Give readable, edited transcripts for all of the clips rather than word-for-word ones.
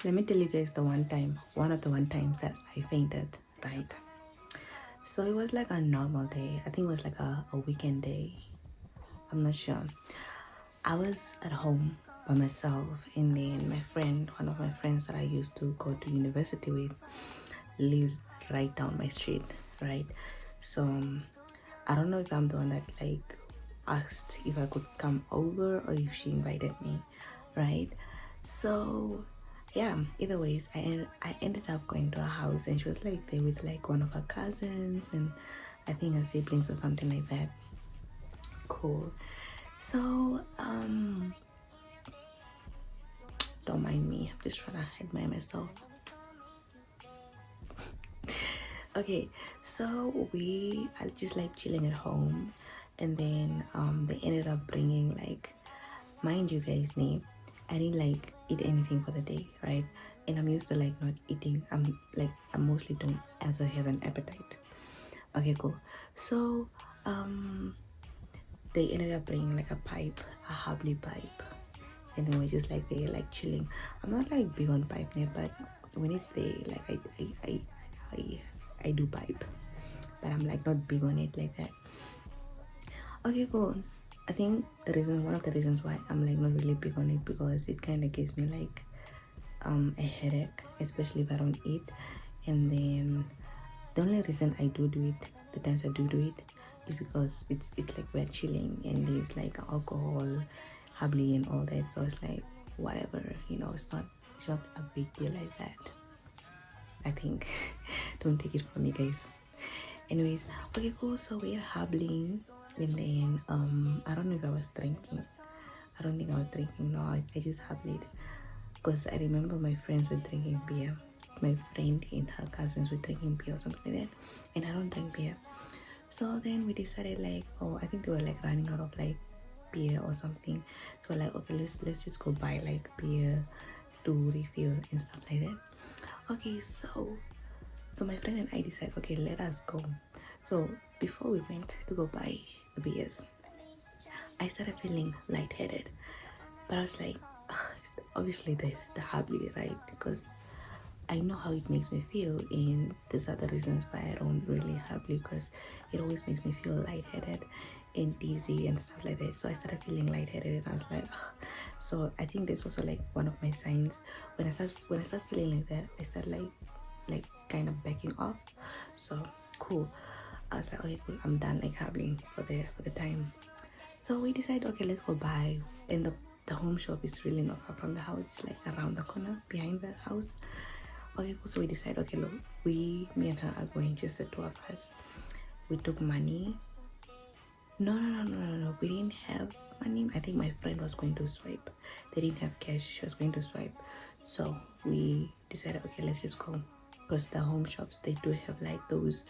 Let me tell you guys one of the one times that I fainted, right? So it was like a normal day. I think it was like a weekend day. I'm not sure. I was at home by myself, and then my friend, one of my friends that I used to go to university with, lives right down my street, right? So I don't know if I'm the one that like asked if I could come over or if she invited me, right? So yeah, either ways, I ended up going to her house, and she was like there with like one of her cousins and I think her siblings or something like that. Cool. So don't mind me. I'm just trying to admire myself. Okay, so we are just like chilling at home, and then they ended up bringing like, mind you guys, name, I didn't like eat anything for the day, right? And I'm used to like not eating. I mostly don't ever have an appetite. Okay, cool. So they ended up bringing like a pipe, a hubbly pipe, and then we're just like there like chilling. I'm not like big on pipe net, but when it's there, like I I do pipe, but I'm like not big on it like that. Okay, cool. I think one of the reasons why I'm like not really big on it, because it kind of gives me like a headache, especially if I don't eat. And then the only reason I do it, the times I do it, is because it's like we're chilling and there's like alcohol, hubbly and all that. So it's like whatever, it's not a big deal like that. I think. Don't take it from me, guys. Anyways, okay, cool. So we're hubbling, and then I don't know if I was drinking. I don't think I was drinking. No, I just hubbled because I remember my friends were drinking beer. My friend and her cousins were drinking beer or something like that, and I don't drink beer. So then we decided like, oh, I think they were like running out of like beer or something. So we're like, okay, let's just go buy like beer to refill and stuff like that. Okay, so my friend and I decided, okay, let us go. So before we went to go buy the beers, I started feeling lightheaded, but I was like, obviously the hardly, right? Because I know how it makes me feel, and these are the reasons why I don't really have it, because it always makes me feel lightheaded and dizzy and stuff like that. So I started feeling lightheaded, and I was like, ugh. So I think that's also like one of my signs. When I start feeling like that, I start like kind of backing off. So cool. I was like, okay, cool. I'm done like habbling for the time. So we decided, okay, let's go buy. And the home shop is really not far from the house. It's like around the corner behind the house. Okay, cool. So we decided, okay, look, me and her are going, just the two of us. We took money. No. We didn't have money. I think my friend was going to swipe. They didn't have cash. She was going to swipe. So we decided, okay, let's just go. Because the home shops, they do have like those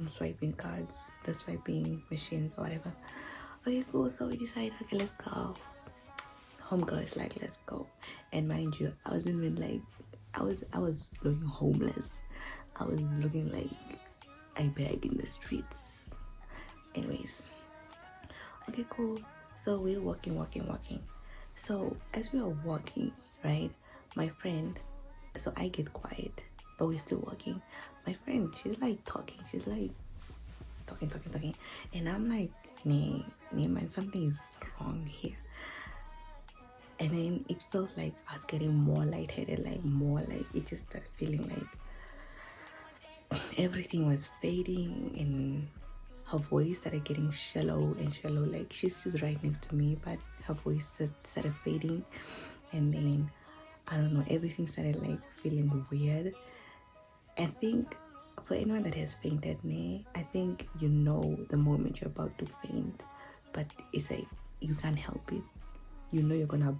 swiping cards, the swiping machines or whatever. Okay, cool. So we decided, okay, let's go. Homegirl is like, let's go. And mind you, I wasn't even like, I was looking homeless. I was looking like I beg in the streets. Anyways, okay, cool. So we're walking. So as we are walking, right, my friend, so I get quiet, but we're still walking. My friend, she's like talking. She's like talking, and I'm like, nee, man, something is wrong here. And then it felt like I was getting more lightheaded, like more like it just started feeling like everything was fading, and her voice started getting shallow, like she's just right next to me, but her voice started fading. And then I don't know, everything started like feeling weird. I think for anyone that has fainted, I think you know the moment you're about to faint, but it's like you can't help it. You know you're gonna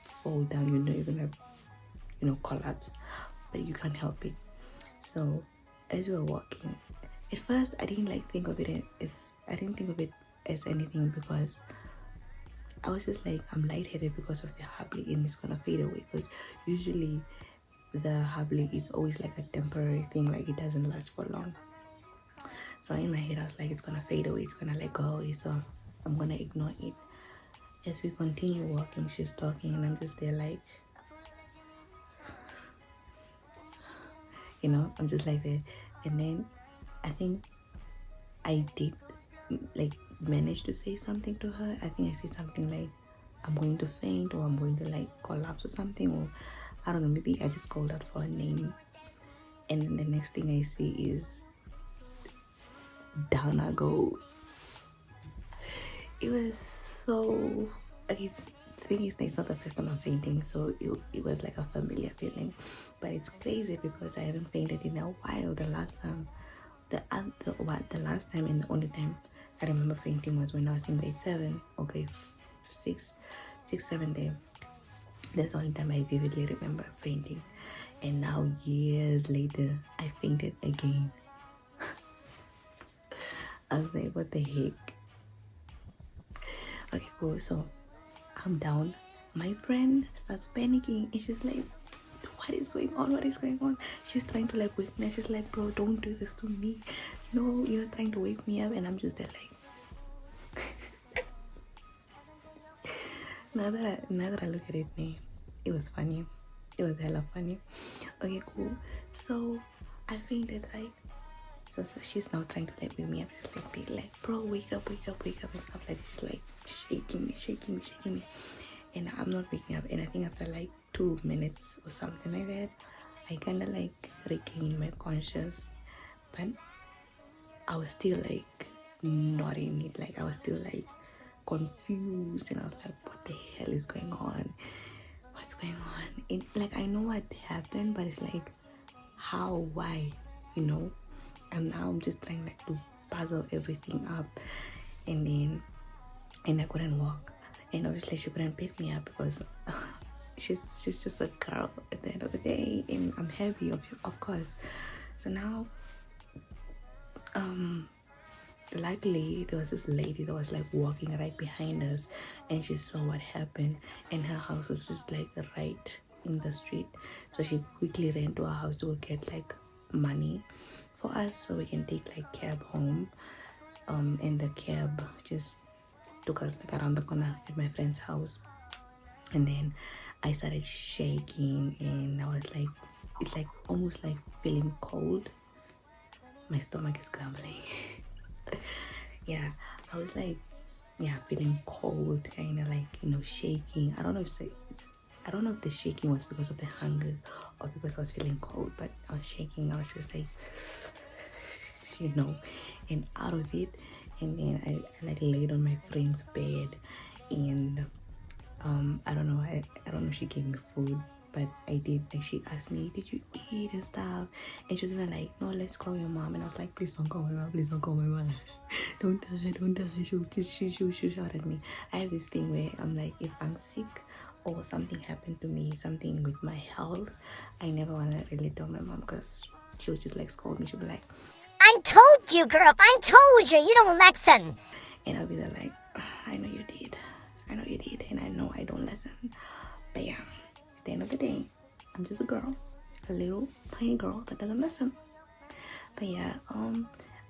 fall down, you know you're gonna collapse, but you can't help it. So as we were walking, at first I didn't think of it as anything, because I was just like, I'm lightheaded because of the habli and it's gonna fade away, because usually the habli is always like a temporary thing, like it doesn't last for long. So in my head I was like, it's gonna fade away, it's gonna like go away, so I'm gonna ignore it. As we continue walking, she's talking and I'm just there like, you know, I'm just like that. And then I think I did like manage to say something to her. I think I said something like, I'm going to faint, or I'm going to like collapse or something, or I don't know, maybe I just called out for her name. And then the next thing I see is down I go. It was so, okay, the thing is, it's not the first time I'm fainting, so it was like a familiar feeling. But it's crazy because I haven't fainted in a while. The last time, the last time and the only time I remember fainting was when I was in grade 7 or grade 6, 7 there. That's the only time I vividly remember fainting. And now years later, I fainted again. I was like, what the heck? Okay, cool. So I'm down. My friend starts panicking, and she's like, what is going on? What is going on? She's trying to like wake me up. She's like, bro, don't do this to me. No, you're trying to wake me up. And I'm just there like, now that I look at it, man, it was funny. It was hella funny. Okay, cool. So I fainted, right? So she's now trying to like wake me up. She's like, bro, wake up, and stuff like this. She's like shaking me. And I'm not waking up. And I think after like 2 minutes or something like that, I kind of like regained my conscious. But I was still like not in it. Like I was still like confused. And I was like, what the hell is going on? What's going on? And like I know what happened, but it's like, how, why, you know? And now I'm just trying like to puzzle everything up. And I couldn't walk. And obviously she couldn't pick me up because she's just a girl at the end of the day, and I'm heavy, of course. So now luckily there was this lady that was like walking right behind us, and she saw what happened, and her house was just like right in the street. So she quickly ran to our house to get like money for us so we can take like cab home. And the cab just took us like around the corner at my friend's house. And then I started shaking, and I was like, it's like almost like feeling cold. My stomach is grumbling. Yeah, I was like, yeah, feeling cold, kind of like, you know, shaking. I don't know if the shaking was because of the hunger or because I was feeling cold, but I was shaking. I was just like, you know, and out of it. And then I like laid on my friend's bed, and I don't know if she gave me food, but I did. Like she asked me, did you eat and stuff? And she was even like, no, let's call your mom. And I was like, please don't call my mom, don't tell her, she'll shout at me. I have this thing where I'm like, if I'm sick or something happened to me, something with my health, I never want to really tell my mom, because she'll just like scold me. She'll be like, I told you, girl, I told you, you don't listen. and I'll be there like, I know you did, and I know I don't listen. But yeah, at the end of the day, I'm just a girl, a little tiny girl that doesn't listen. But yeah,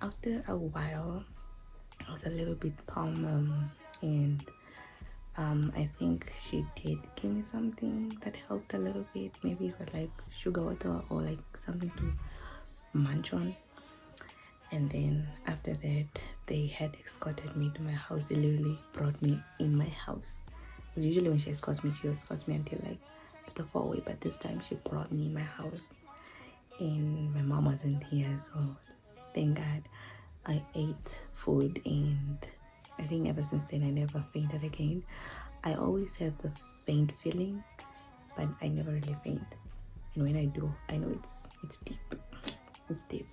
after a while, I was a little bit calm, and I think she did give me something that helped a little bit. Maybe it was like sugar water or like something to munch on. And then after that, they had escorted me to my house. They literally brought me in my house. Because usually when she escorts me until like the 4-way, but this time she brought me in my house. And my mom wasn't here, so thank God. I ate food, and I think ever since then I never fainted again. I always have the faint feeling, but I never really faint. And when I do, I know it's deep. It's deep.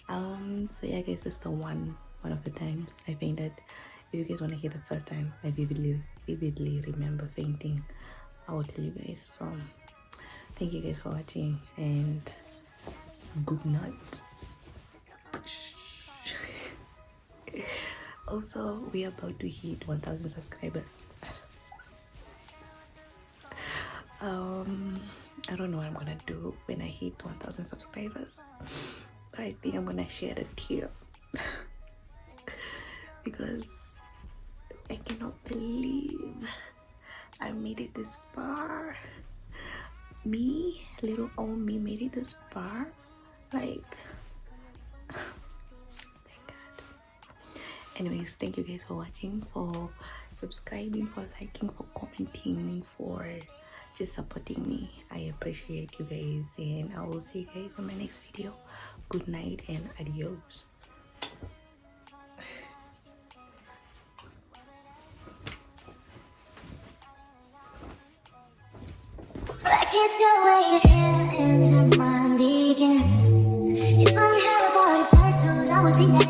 So yeah, I guess that's the one of the times I fainted. If you guys want to hear the first time I vividly remember fainting, I will tell you guys. So thank you guys for watching, and good night. Also, we are about to hit 1,000 subscribers. I don't know what I'm gonna do when I hit 1,000 subscribers, but I think I'm gonna share a tear because I cannot believe I made it this far. Me, little old me, made it this far Like, anyways, thank you guys for watching, for subscribing, for liking, for commenting, for just supporting me. I appreciate you guys, and I will see you guys on my next video. Good night and adios. I can't tell where your hair ends and mine begins. If I had a boy's tattoos, I would think that